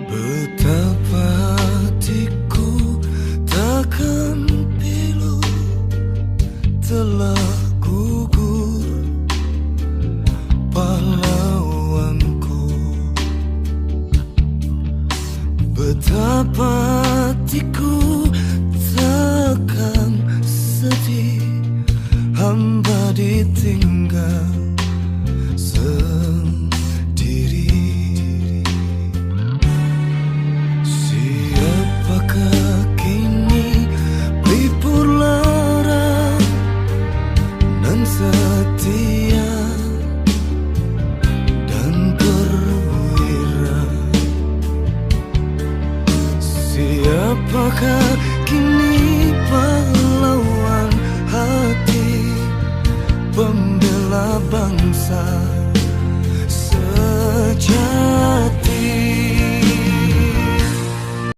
Betapa hatiku takkan pilu, telah gugur pahlawanku. Betapa hatiku takkan sedih, hamba ditinggal sendiri. Siapakah kini pelipur lara nan setia dan perwira? Siapakah kini pahlawan hati, pembela bangsa sejati?